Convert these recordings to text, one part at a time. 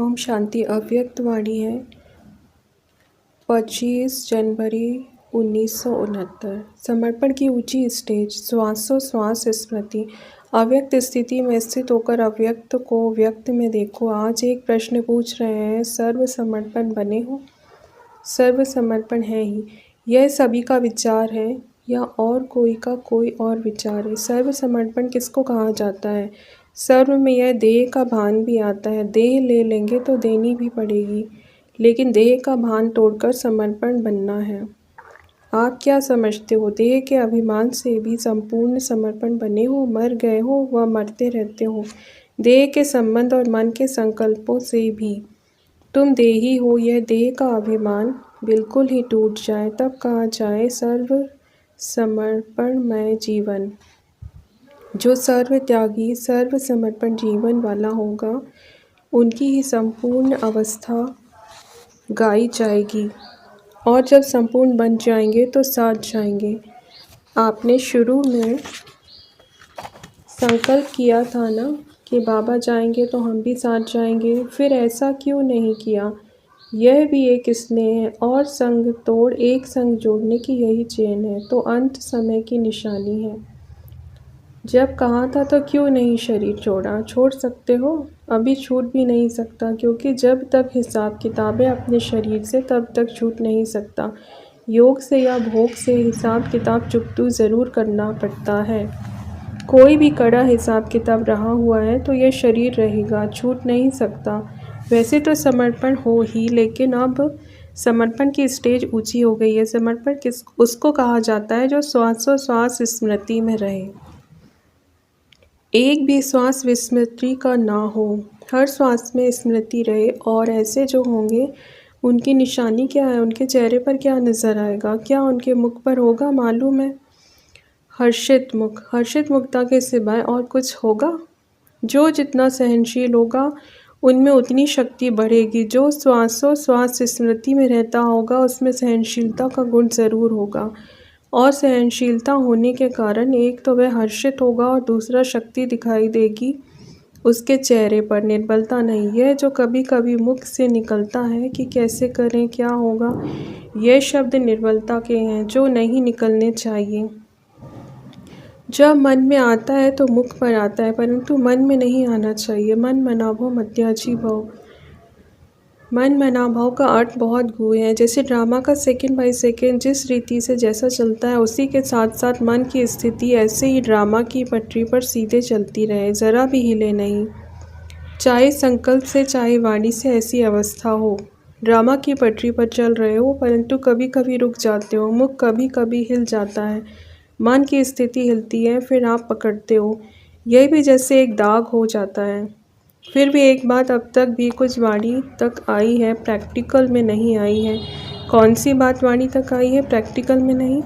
ओम शांति। अव्यक्त वाणी है 25 जनवरी 1969। समर्पण की ऊंची स्टेज, श्वासोश्वास स्मृति। अव्यक्त स्थिति में स्थित होकर अव्यक्त को व्यक्त में देखो। आज एक प्रश्न पूछ रहे हैं, सर्व समर्पण बने हो? सर्व समर्पण है ही, यह सभी का विचार है या और कोई का कोई और विचार है? सर्व समर्पण किसको कहा जाता है? सर्व में यह देह का भान भी आता है। देह ले लेंगे तो देनी भी पड़ेगी, लेकिन देह का भान तोड़कर समर्पण बनना है। आप क्या समझते हो? देह के अभिमान से भी संपूर्ण समर्पण बने हो? मर गए हो व मरते रहते हो। देह के संबंध और मन के संकल्पों से भी तुम देही हो। यह देह का अभिमान बिल्कुल ही टूट जाए, तब कहा जाए सर्व समर्पणमय जीवन। जो सर्व त्यागी सर्व समर्पण जीवन वाला होगा, उनकी ही संपूर्ण अवस्था गाई जाएगी, और जब संपूर्ण बन जाएंगे तो साथ जाएंगे। आपने शुरू में संकल्प किया था ना कि बाबा जाएंगे तो हम भी साथ जाएंगे, फिर ऐसा क्यों नहीं किया? यह भी एक स्नेह है, और संग तोड़ एक संग जोड़ने की यही चेन है, तो अंत समय की निशानी है। जब कहा था तो क्यों नहीं शरीर छोड़ा? छोड़ सकते हो, अभी छूट भी नहीं सकता, क्योंकि जब तक हिसाब किताब है अपने शरीर से तब तक छूट नहीं सकता। योग से या भोग से हिसाब किताब चुकतू ज़रूर करना पड़ता है। कोई भी कड़ा हिसाब किताब रहा हुआ है तो यह शरीर रहेगा, छूट नहीं सकता। वैसे तो समर्पण हो ही, लेकिन अब समर्पण की स्टेज ऊंची हो गई है। समर्पण किस उसको कहा जाता है जो श्वासोश्वास स्मृति में रहे, एक भी श्वास विस्मृति का ना हो, हर श्वास में स्मृति रहे। और ऐसे जो होंगे उनकी निशानी क्या है? उनके चेहरे पर क्या नज़र आएगा? क्या उनके मुख पर होगा मालूम है? हर्षित मुख। हर्षित मुखता के सिवाय और कुछ होगा? जो जितना सहनशील होगा उनमें उतनी शक्ति बढ़ेगी। जो श्वासोश्वास स्मृति में रहता होगा उसमें सहनशीलता का गुण ज़रूर होगा, और सहनशीलता होने के कारण एक तो वह हर्षित होगा और दूसरा शक्ति दिखाई देगी उसके चेहरे पर, निर्बलता नहीं। यह जो कभी कभी मुख से निकलता है कि कैसे करें, क्या होगा, यह शब्द निर्बलता के हैं जो नहीं निकलने चाहिए। जब मन में आता है तो मुख पर आता है, परंतु मन में नहीं आना चाहिए। मन मना भव मध्याजी भव। मन मना भाव का अर्थ बहुत गूढ़ है। जैसे ड्रामा का सेकंड बाय सेकंड जिस रीति से जैसा चलता है, उसी के साथ साथ मन की स्थिति ऐसे ही ड्रामा की पटरी पर सीधे चलती रहे, ज़रा भी हिले नहीं। चाहे संकल्प से चाहे वाणी से ऐसी अवस्था हो, ड्रामा की पटरी पर चल रहे हो, परंतु कभी कभी रुक जाते हो। मुख कभी कभी हिल जाता है, मन की स्थिति हिलती है, फिर आप पकड़ते हो। यह भी जैसे एक दाग हो जाता है। फिर भी एक बात अब तक भी कुछ वाणी तक आई है, प्रैक्टिकल में नहीं आई है। कौन सी बात वाणी तक आई है, प्रैक्टिकल में नहीं?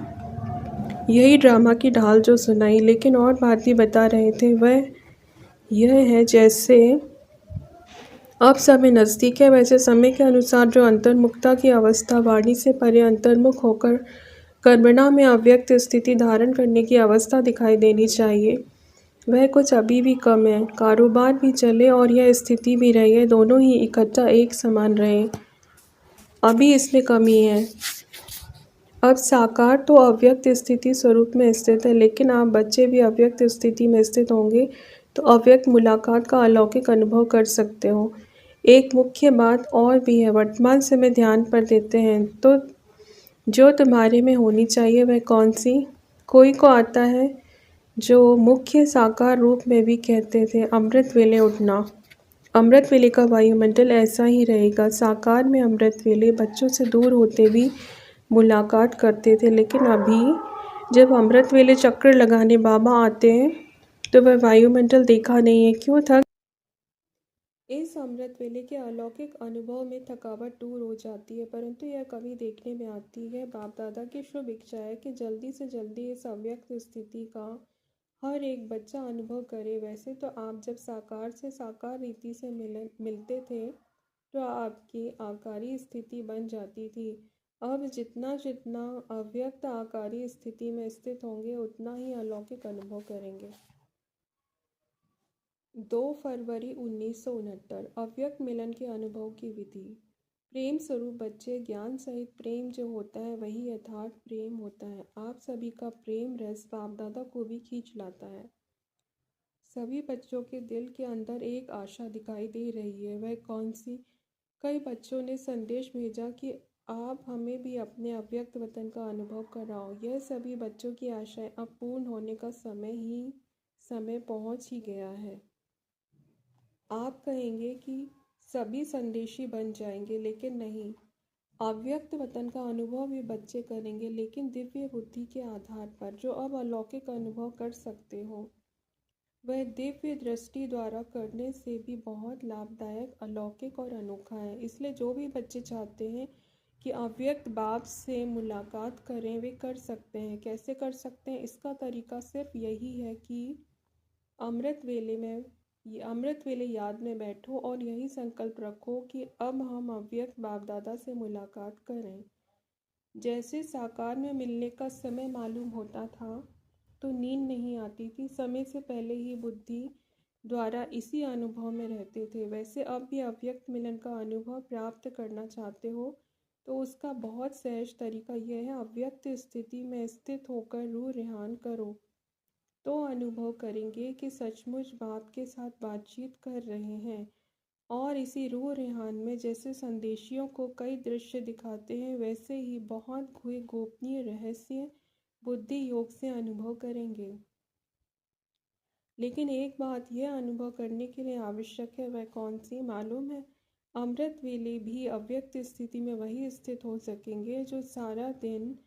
यही ड्रामा की ढाल जो सुनाई, लेकिन और बात भी बता रहे थे। वह यह है जैसे अब समय नज़दीक है, वैसे समय के अनुसार जो अंतर्मुखता की अवस्था, वाणी से परे अंतर्मुख होकर कर्मणा में अव्यक्त स्थिति धारण करने की अवस्था दिखाई देनी चाहिए, वह कुछ अभी भी कम है। कारोबार भी चले और यह स्थिति भी रहे, दोनों ही इकट्ठा एक समान रहे, अभी इसमें कमी है। अब साकार तो अव्यक्त स्थिति स्वरूप में स्थित है, लेकिन आप बच्चे भी अव्यक्त स्थिति में स्थित होंगे तो अव्यक्त मुलाकात का अलौकिक अनुभव कर सकते हो। एक मुख्य बात और भी है, वर्तमान समय ध्यान पर देते हैं तो जो तुम्हारे में होनी चाहिए वह कौन सी? कोई को आता है जो मुख्य साकार रूप में भी कहते थे, अमृत वेले उठना। अमृत वेले का वायुमंडल ऐसा ही रहेगा। साकार में अमृत वेले बच्चों से दूर होते भी मुलाकात करते थे, लेकिन अभी जब अमृत वेले चक्कर लगाने बाबा आते हैं तो वह वायुमंडल देखा नहीं है। क्यों था? इस अमृत वेले के अलौकिक अनुभव में थकावट दूर हो जाती है, परंतु यह कभी देखने में आती है। बाप दादा की शुभ इच्छा है कि जल्दी से जल्दी इस अव्यक्त स्थिति का हर एक बच्चा अनुभव करे। वैसे तो आप जब साकार से साकार रीति से मिलते थे तो आपकी आकारी स्थिति बन जाती थी। अब जितना जितना अव्यक्त आकारी स्थिति में स्थित होंगे उतना ही अलौकिक अनुभव करेंगे। 2 फरवरी 1969 अव्यक्त मिलन के अनुभव की विधि। प्रेम स्वरूप बच्चे, ज्ञान सहित प्रेम जो होता है वही यथार्थ प्रेम होता है। आप सभी का प्रेम रस बाप दादा को भी खींच लाता है। सभी बच्चों के दिल के अंदर एक आशा दिखाई दे रही है। वह कौन सी? कई बच्चों ने संदेश भेजा कि आप हमें भी अपने अव्यक्त वतन का अनुभव कराओ। यह सभी बच्चों की आशाएं अब पूर्ण होने का समय पहुंच ही गया है। आप कहेंगे कि सभी संदेशी बन जाएंगे, लेकिन नहीं। अव्यक्त वतन का अनुभव भी बच्चे करेंगे, लेकिन दिव्य बुद्धि के आधार पर, जो अब अलौकिक अनुभव कर सकते हो। वह दिव्य दृष्टि द्वारा करने से भी बहुत लाभदायक, अलौकिक और अनोखा है। इसलिए जो भी बच्चे चाहते हैं कि अव्यक्त बाप से मुलाकात करें, वे कर सकते हैं। कैसे कर सकते हैं? इसका तरीका सिर्फ यही है कि अमृत वेले याद में बैठो और यही संकल्प रखो कि अब हम अव्यक्त बाप दादा से मुलाकात करें। जैसे साकार में मिलने का समय मालूम होता था तो नींद नहीं आती थी, समय से पहले ही बुद्धि द्वारा इसी अनुभव में रहते थे, वैसे अब भी अव्यक्त मिलन का अनुभव प्राप्त करना चाहते हो तो उसका बहुत सहज तरीका यह है, अव्यक्त स्थिति में स्थित होकर रूह रिहान करो तो अनुभव करेंगे कि सचमुच बाप के साथ बातचीत कर रहे हैं। और इसी रूह रिहान में जैसे संदेशियों को कई दृश्य दिखाते हैं, वैसे ही बहुत गोपनीय रहस्य बुद्धि योग से अनुभव करेंगे। लेकिन एक बात यह अनुभव करने के लिए आवश्यक है, वह कौन सी मालूम है? अमृत वेले भी अव्यक्त स्थिति में वही स्थित हो सकेंगे जो सारा दिन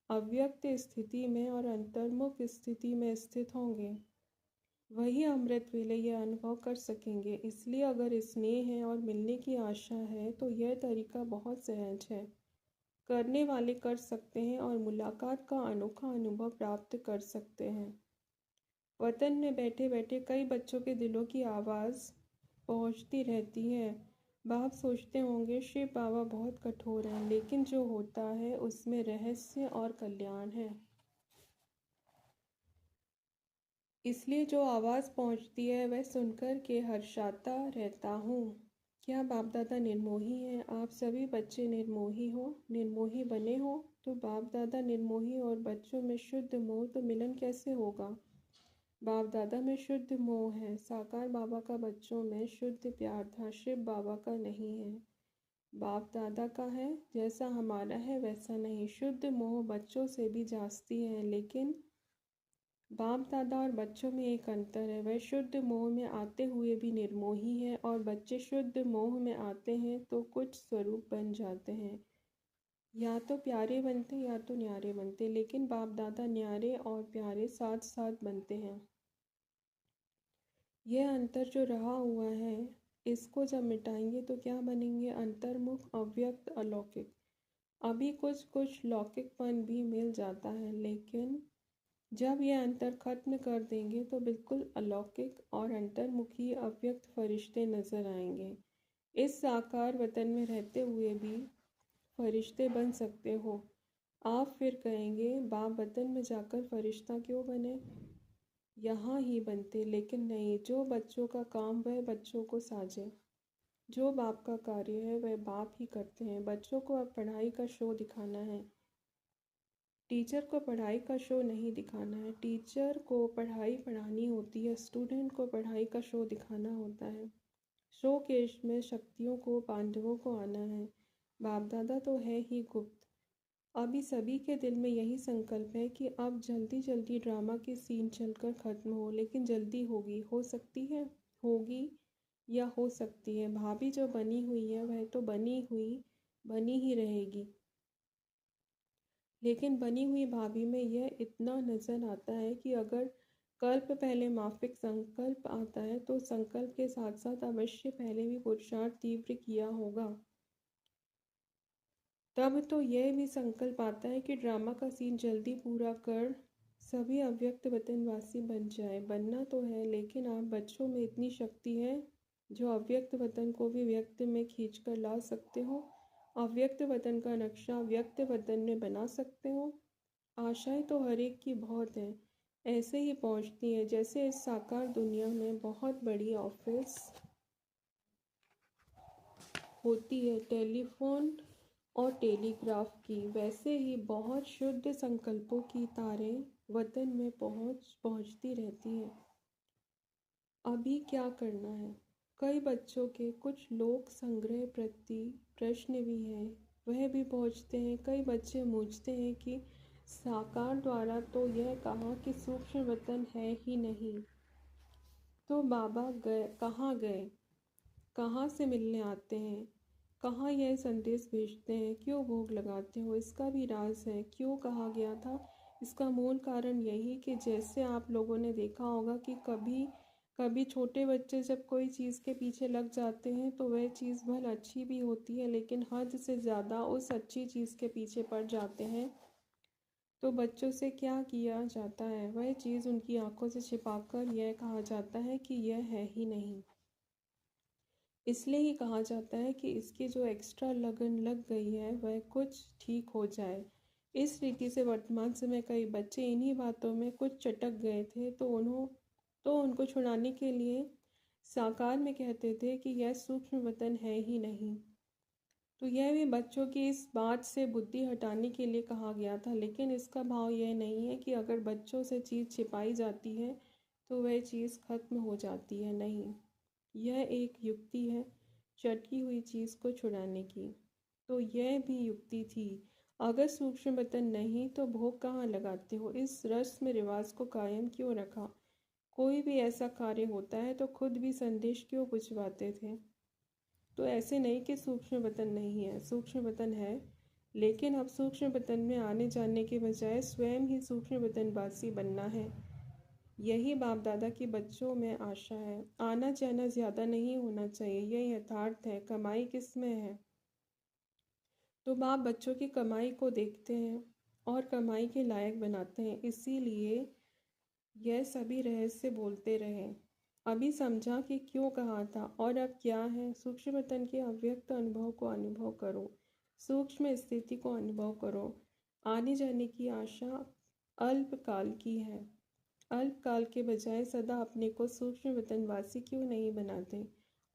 अव्यक्त स्थिति में और अंतर्मुख स्थिति में स्थित होंगे। वही अमृत वेले यह अनुभव कर सकेंगे। इसलिए अगर स्नेह है और मिलने की आशा है तो यह तरीका बहुत सहज है, करने वाले कर सकते हैं और मुलाकात का अनोखा अनुभव प्राप्त कर सकते हैं। वतन में बैठे बैठे कई बच्चों के दिलों की आवाज़ पहुंचती रहती है। बाप सोचते होंगे शिव बाबा बहुत कठोर हैं, लेकिन जो होता है उसमें रहस्य और कल्याण है। इसलिए जो आवाज़ पहुंचती है वह सुनकर के हर्षाता रहता हूँ। क्या बाप दादा निर्मोही हैं? आप सभी बच्चे निर्मोही बने हो तो बाप दादा निर्मोही और बच्चों में शुद्ध मोह, तो मिलन कैसे होगा? बाप दादा में शुद्ध मोह है, साकार बाबा का बच्चों में शुद्ध प्यार था, शिव बाबा का नहीं है। बाप दादा का है, जैसा हमारा है वैसा नहीं। शुद्ध मोह बच्चों से भी जास्ती है, लेकिन बाप दादा और बच्चों में एक अंतर है, वह शुद्ध मोह में आते हुए भी निर्मोही है और बच्चे शुद्ध मोह में आते हैं तो कुछ स्वरूप बन जाते हैं, या तो प्यारे बनते या तो न्यारे बनते, लेकिन बाप दादा न्यारे और प्यारे साथ साथ बनते हैं। यह अंतर जो रहा हुआ है, इसको जब मिटाएंगे तो क्या बनेंगे? अंतर्मुख, अव्यक्त, अलौकिक। अभी कुछ कुछ लौकिकपन भी मिल जाता है, लेकिन जब यह अंतर खत्म कर देंगे तो बिल्कुल अलौकिक और अंतर्मुखी अव्यक्त फरिश्ते नजर आएंगे। इस साकार वतन में रहते हुए भी फरिश्ते बन सकते हो। आप फिर कहेंगे बाप वतन में जाकर फरिश्ता क्यों बने? यहाँ ही बनते, लेकिन नहीं। जो बच्चों का काम वह बच्चों को साझे, जो बाप का कार्य है वह बाप ही करते हैं। बच्चों को अब पढ़ाई का शो दिखाना है, टीचर को पढ़ाई का शो नहीं दिखाना है। टीचर को पढ़ाई पढ़ानी होती है, स्टूडेंट को पढ़ाई का शो दिखाना होता है। शो केश में शक्तियों को, पांडवों को आना है। बाप दादा तो है ही गुप्त। अभी सभी के दिल में यही संकल्प है कि अब जल्दी जल्दी ड्रामा के सीन चलकर ख़त्म हो, लेकिन जल्दी होगी, हो सकती है, होगी या हो सकती है। भाभी जो बनी हुई है वह तो बनी ही रहेगी, लेकिन बनी हुई भाभी में यह इतना नज़र आता है कि अगर कल्प पहले माफिक संकल्प आता है तो संकल्प के साथ साथ अवश्य पहले भी पुरुषार्थ तीव्र किया होगा। तब तो यह भी संकल्प आता है कि ड्रामा का सीन जल्दी पूरा कर सभी अव्यक्त वतनवासी बन जाए। बनना तो है, लेकिन आप बच्चों में इतनी शक्ति है जो अव्यक्त वतन को भी व्यक्त में खींच कर ला सकते हो। अव्यक्त वतन का नक्शा व्यक्त वतन में बना सकते हो। आशाएं तो हर एक की बहुत हैं, ऐसे ही पहुंचती हैं जैसे इस साकार दुनिया में बहुत बड़ी ऑफिस होती है टेलीफोन और टेलीग्राफ की, वैसे ही बहुत शुद्ध संकल्पों की तारें वतन में पहुंचती रहती हैं। अभी क्या करना है? कई बच्चों के कुछ लोक संग्रह प्रति प्रश्न भी हैं, वह भी पहुंचते हैं। कई बच्चे पूछते हैं कि साकार द्वारा तो यह कहा कि सूक्ष्म वतन है ही नहीं, तो बाबा गए, कहाँ से मिलने आते हैं, कहाँ यह संदेश भेजते हैं, क्यों भोग लगाते हो, इसका भी राज है। क्यों कहा गया था? इसका मूल कारण यही कि जैसे आप लोगों ने देखा होगा कि कभी कभी छोटे बच्चे जब कोई चीज़ के पीछे लग जाते हैं तो वह चीज़ भले अच्छी भी होती है, लेकिन हद से ज़्यादा उस अच्छी चीज़ के पीछे पड़ जाते हैं तो बच्चों से क्या किया जाता है? वह चीज़ उनकी आंखों से छिपाकर यह कहा जाता है कि यह है ही नहीं। इसलिए ही कहा जाता है कि इसकी जो एक्स्ट्रा लगन लग गई है वह कुछ ठीक हो जाए। इस रीति से वर्तमान समय कई बच्चे इन्हीं बातों में कुछ चटक गए थे तो उनको छुड़ाने के लिए साकार में कहते थे कि यह सूक्ष्म वतन है ही नहीं। तो यह भी बच्चों की इस बात से बुद्धि हटाने के लिए कहा गया था, लेकिन इसका भाव यह नहीं है कि अगर बच्चों से चीज़ छिपाई जाती है तो वह चीज़ खत्म हो जाती है। नहीं, यह एक युक्ति है चटकी हुई चीज़ को छुड़ाने की। तो यह भी युक्ति थी। अगर सूक्ष्म वतन नहीं तो भोग कहाँ लगाते हो? इस रस्म रिवाज को कायम क्यों रखा? कोई भी ऐसा कार्य होता है तो खुद भी संदेश क्यों भिजवाते थे? तो ऐसे नहीं कि सूक्ष्म वतन नहीं है, सूक्ष्म वतन है, लेकिन अब सूक्ष्म वतन में आने जाने के बजाय स्वयं ही सूक्ष्म वतनवासी बनना है। यही बाप दादा की बच्चों में आशा है। आना जाना ज़्यादा नहीं होना चाहिए, यह यथार्थ है। कमाई किस में है? तो बाप बच्चों की कमाई को देखते हैं और कमाई के लायक बनाते हैं, इसीलिए यह सभी रहस्य बोलते रहे। अभी समझा कि क्यों कहा था और अब क्या है। सूक्ष्म वतन के अव्यक्त अनुभव को अनुभव करो, सूक्ष्म स्थिति को अनुभव करो। आने जाने की आशा अल्पकाल की है। अल्पकाल के बजाय सदा अपने को सूक्ष्म वतनवासी क्यों नहीं बनाते?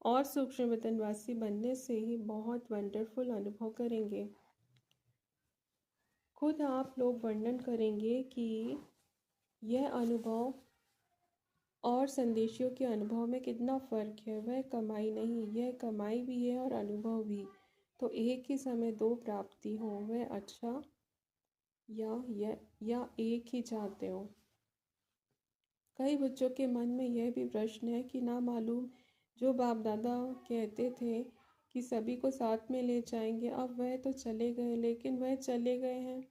और सूक्ष्म वतनवासी बनने से ही बहुत वंडरफुल अनुभव करेंगे। खुद आप लोग वर्णन करेंगे कि यह अनुभव और संदेशियों के अनुभव में कितना फ़र्क है। वह कमाई नहीं, यह कमाई भी है और अनुभव भी। तो एक ही समय दो प्राप्ति हो, वह अच्छा या एक ही चाहते हो? कई बच्चों के मन में यह भी प्रश्न है कि ना मालूम जो बाप दादा कहते थे कि सभी को साथ में ले जाएंगे, अब वह तो चले गए, लेकिन वह चले गए हैं,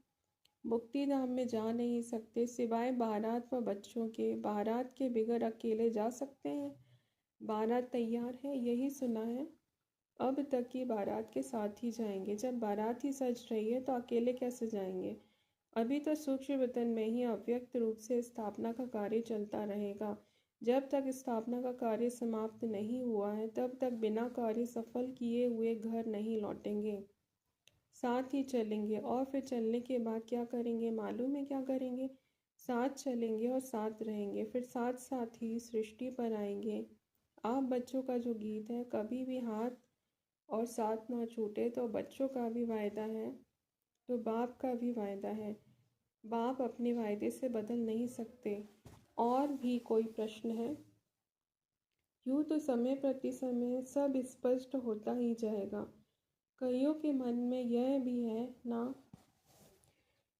मुक्ति धाम में जा नहीं सकते सिवाय बारात व बच्चों के। बारात के बिगड़ अकेले जा सकते हैं? बारात तैयार है, यही सुना है। अब तक की बारात के साथ ही जाएंगे, जब बारात ही सज रही है तो अकेले कैसे जाएंगे? अभी तो सूक्ष्म वतन में ही अव्यक्त रूप से स्थापना का कार्य चलता रहेगा। जब तक स्थापना का कार्य समाप्त नहीं हुआ है तब तक बिना कार्य सफल किए हुए घर नहीं लौटेंगे। साथ ही चलेंगे और फिर चलने के बाद क्या करेंगे? मालूम है क्या करेंगे? साथ चलेंगे और साथ रहेंगे, फिर साथ साथ ही सृष्टि पर आएंगे। आप बच्चों का जो गीत है, कभी भी हाथ और साथ ना छूटे, तो बच्चों का भी वायदा है तो बाप का भी वायदा है। बाप अपने वायदे से बदल नहीं सकते। और भी कोई प्रश्न है? यूँ तो समय प्रति समय सब स्पष्ट होता ही जाएगा। कईयों के मन में यह भी है ना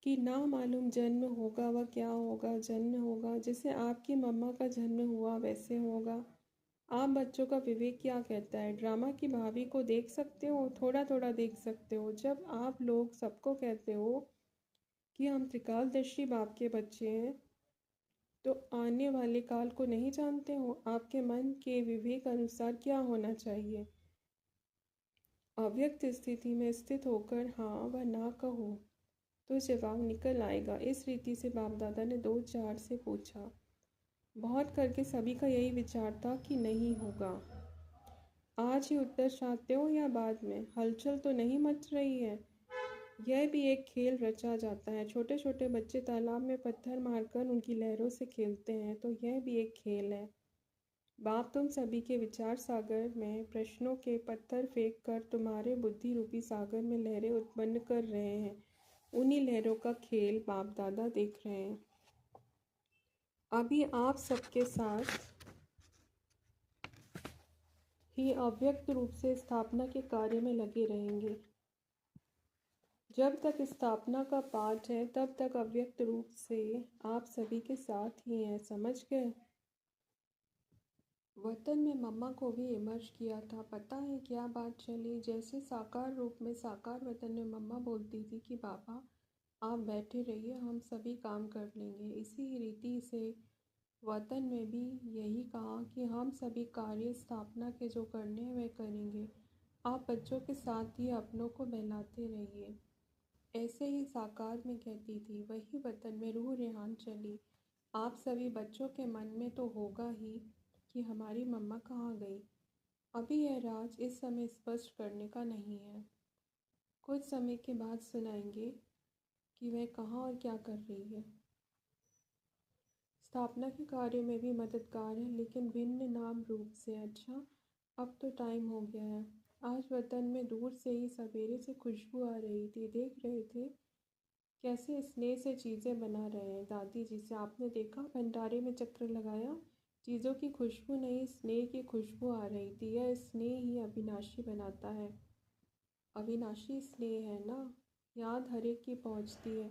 कि ना मालूम जन्म होगा व क्या होगा। जन्म होगा जैसे आपकी मम्मा का जन्म हुआ वैसे होगा। आप बच्चों का विवेक क्या कहता है? ड्रामा की भाभी को देख सकते हो, थोड़ा थोड़ा देख सकते हो। जब आप लोग सबको कहते हो कि हम त्रिकालदर्शी बाप के बच्चे हैं तो आने वाले काल को नहीं जानते हो? आपके मन के विवेक अनुसार क्या होना चाहिए? अव्यक्त स्थिति में स्थित होकर हाँ व ना कहो तो जवाब निकल आएगा। इस रीति से बाप दादा ने 2-4 से पूछा। बहुत करके सभी का यही विचार था कि नहीं होगा। आज ही उत्तर चाहते हो या बाद में? हलचल तो नहीं मच रही है? यह भी एक खेल रचा जाता है। छोटे छोटे बच्चे तालाब में पत्थर मारकर उनकी लहरों से खेलते हैं, तो यह भी एक खेल है। बाप तुम सभी के विचार सागर में प्रश्नों के पत्थर फेंक कर तुम्हारे बुद्धि रूपी सागर में लहरें उत्पन्न कर रहे हैं। उन्हीं लहरों का खेल बाप दादा देख रहे हैं। अभी आप सबके साथ ही अव्यक्त रूप से स्थापना के कार्य में लगे रहेंगे। जब तक स्थापना का पाठ है तब तक अव्यक्त रूप से आप सभी के साथ ही हैं, समझ गए? वतन में मम्मा को भी इमर्ज किया था। पता है क्या बात चली? जैसे साकार रूप में साकार वतन में मम्मा बोलती थी कि पापा आप बैठे रहिए, हम सभी काम कर लेंगे। इसी रीति से वतन में भी यही कहा कि हम सभी कार्य स्थापना के जो करने हैं वे करेंगे। आप बच्चों के साथ ही अपनों को बहलाते रहिए। ऐसे ही साकार में कहती थी, वही वतन में रूह रेहान चली। आप सभी बच्चों के मन में तो होगा ही कि हमारी मम्मा कहाँ गई। अभी यह राज इस समय स्पष्ट करने का नहीं है। कुछ समय के बाद सुनाएंगे कि वह कहाँ और क्या कर रही है। स्थापना के कार्य में भी मददगार है, लेकिन भिन्न नाम रूप से। अच्छा, अब तो टाइम हो गया है। आज वतन में दूर से ही सवेरे से खुशबू आ रही थी। देख रहे थे कैसे स्नेह से चीज़ें बना रहे हैं। दादी जी से आपने देखा भंडारे में चक्र लगाया, चीज़ों की खुशबू नहीं स्नेह की खुशबू आ रही थी। यह स्नेह ही अविनाशी बनाता है। अविनाशी स्नेह है ना, याद हर एक की पहुँचती है।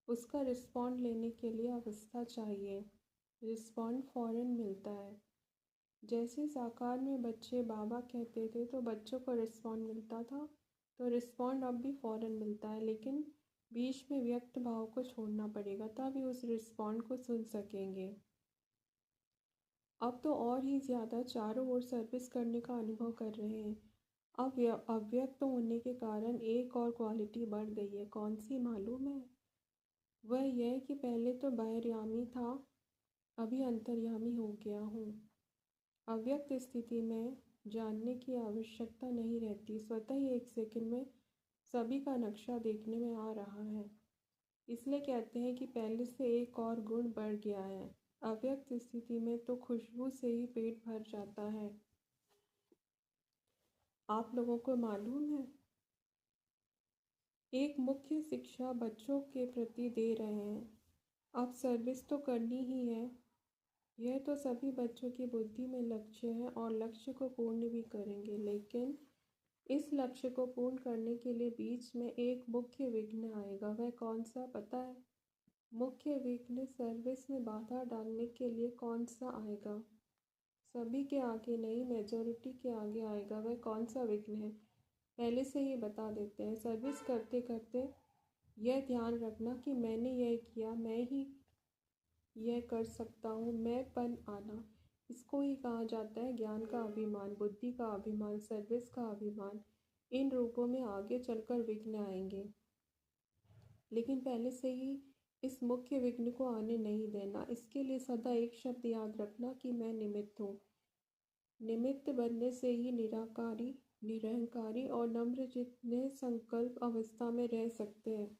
उसका रिस्पॉन्ड लेने के लिए अवस्था चाहिए, रिस्पॉन्ड फौरन मिलता है। जैसे साकार में बच्चे बाबा कहते थे तो बच्चों को रिस्पॉन्ड मिलता था, तो रिस्पॉन्ड अब भी फौरन मिलता है, लेकिन बीच में व्यक्त भाव को छोड़ना पड़ेगा, तभी उस रिस्पॉन्ड को सुन सकेंगे। अब तो और ही ज़्यादा चारों ओर सर्विस करने का अनुभव कर रहे हैं। अब अव्यक्त होने के कारण एक और क्वालिटी बढ़ गई है। कौन सी मालूम है? वह यह कि पहले तो बहिर्यामी था, अभी अंतर्यामी हो गया हूँ। अव्यक्त स्थिति में जानने की आवश्यकता नहीं रहती, स्वतः ही एक सेकंड में सभी का नक्शा देखने में आ रहा है। इसलिए कहते हैं कि पहले से एक और गुण बढ़ गया है। अव्यक्त स्थिति में तो खुशबू से ही पेट भर जाता है। आप लोगों को मालूम है, एक मुख्य शिक्षा बच्चों के प्रति दे रहे हैं। अब सर्विस तो करनी ही है, यह तो सभी बच्चों की बुद्धि में लक्ष्य है और लक्ष्य को पूर्ण भी करेंगे, लेकिन इस लक्ष्य को पूर्ण करने के लिए बीच में एक मुख्य विघ्न आएगा। वह कौन सा पता है? मुख्य विघ्न सर्विस में बाधा डालने के लिए कौन सा आएगा? सभी के आगे नहीं, मेजॉरिटी के आगे आएगा। वह कौन सा विघ्न है? पहले से ही बता देते हैं। सर्विस करते करते यह ध्यान रखना कि मैंने यह किया, मैं ही यह कर सकता हूँ, मैंपन आना। इसको ही कहा जाता है ज्ञान का अभिमान, बुद्धि का अभिमान, सर्विस का अभिमान। इन रूपों में आगे चलकर विघ्न आएंगे, लेकिन पहले से ही इस मुख्य विघ्न को आने नहीं देना। इसके लिए सदा एक शब्द याद रखना कि मैं निमित्त हूँ। निमित्त बनने से ही निराकारी, निरहंकारी और नम्र जितने संकल्प अवस्था में रह सकते हैं।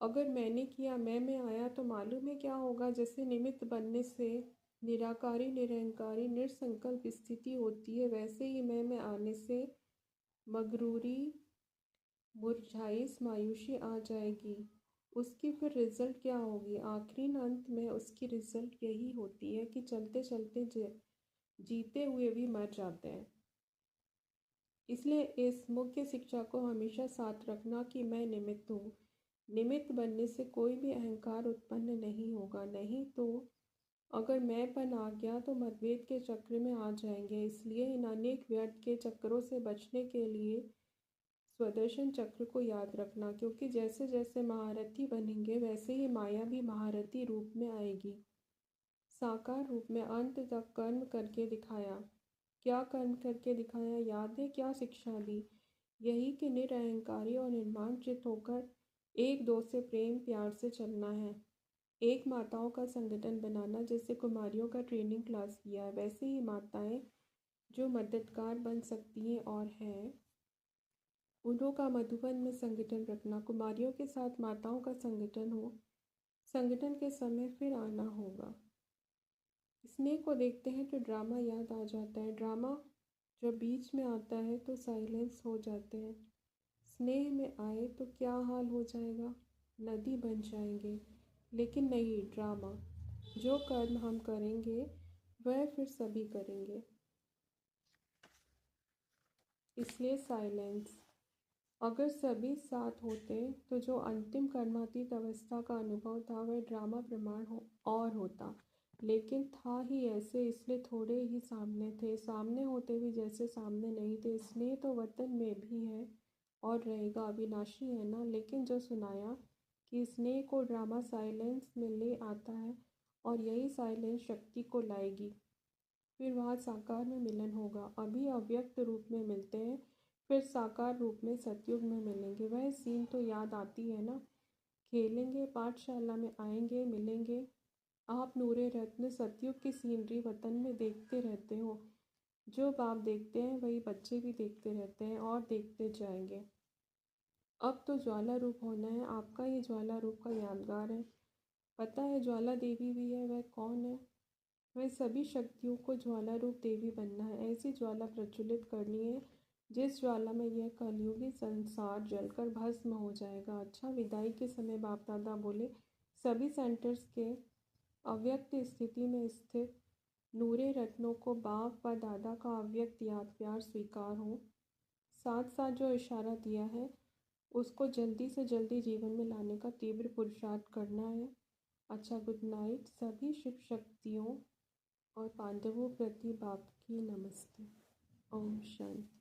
अगर मैंने किया, मैं में आया, तो मालूम है क्या होगा? जैसे निमित्त बनने से निराकारी, निरहंकारी, निरसंकल्प स्थिति होती है, वैसे ही मैं में आने से मगरूरी, मुरझाइश, मायूसी आ जाएगी। उसकी फिर रिजल्ट क्या होगी? आखिरी अंत में उसकी रिजल्ट यही होती है कि चलते चलते जीते हुए भी मर जाते हैं। इसलिए इस मुख्य शिक्षा को हमेशा साथ रखना कि मैं निमित्त हूँ। निमित्त बनने से कोई भी अहंकार उत्पन्न नहीं होगा, नहीं तो अगर मैंपन आ गया तो मतभेद के चक्र में आ जाएंगे। इसलिए इन अनेक व्यर्थ के चक्रों से बचने के लिए स्वदर्शन चक्र को याद रखना, क्योंकि जैसे जैसे महारथी बनेंगे वैसे ही माया भी महारथी रूप में आएगी। साकार रूप में अंत तक कर्म करके दिखाया। क्या कर्म करके दिखाया? याद है क्या शिक्षा दी? यही कि निरअहंकारी और निर्माण चित होकर एक दो से प्रेम प्यार से चलना है। एक माताओं का संगठन बनाना, जैसे कुमारियों का ट्रेनिंग क्लास किया है, वैसे ही माताएं जो मददगार बन सकती हैं और हैं, उन्हों का मधुबन में संगठन रखना, कुमारियों के साथ माताओं का संगठन हो, संगठन के समय फिर आना होगा। स्नेह को देखते हैं तो ड्रामा याद आ जाता है। ड्रामा जब बीच में आता है तो साइलेंस हो जाते हैं। स्नेह में आए तो क्या हाल हो जाएगा, नदी बन जाएंगे। लेकिन नहीं, ड्रामा, जो कर्म हम करेंगे वह फिर सभी करेंगे, इसलिए साइलेंस। अगर सभी साथ होते तो जो अंतिम कर्मातीत अवस्था का अनुभव था वह ड्रामा प्रमाण और होता, लेकिन था ही ऐसे, इसलिए थोड़े ही सामने थे। सामने होते भी जैसे सामने नहीं थे। स्नेह तो वतन में भी है और रहेगा, अविनाशी है ना। लेकिन जो सुनाया कि स्नेह को ड्रामा साइलेंस में ले आता है और यही साइलेंस शक्ति को लाएगी, फिर वहाँ साकार में मिलन होगा। अभी अव्यक्त रूप में मिलते हैं, फिर साकार रूप में सतयुग में मिलेंगे। वह सीन तो याद आती है ना, खेलेंगे पाठशाला में, आएंगे मिलेंगे। आप नूरे रत्न सतयुग की सीनरी वतन में देखते रहते हो। जो बाप देखते हैं वही बच्चे भी देखते रहते हैं और देखते जाएंगे। अब तो ज्वाला रूप होना है आपका, ये ज्वाला रूप का यादगार है। पता है ज्वाला देवी भी है, वह कौन है? वह सभी शक्तियों को ज्वाला रूप देवी बनना है। ऐसी ज्वाला प्रज्वलित करनी है जिस ज्वाला में यह कलयुगी संसार जलकर भस्म हो जाएगा। अच्छा, विदाई के समय बाप दादा बोले, सभी सेंटर्स के अव्यक्त स्थिति में स्थित नूरे रत्नों को बाप व दादा का अव्यक्त याद प्यार स्वीकार हो। साथ साथ जो इशारा दिया है उसको जल्दी से जल्दी जीवन में लाने का तीव्र पुरुषार्थ करना है। अच्छा, गुड नाइट। सभी शिव शक्तियों और पांडवों प्रति बाप की नमस्ते। ओम शांति।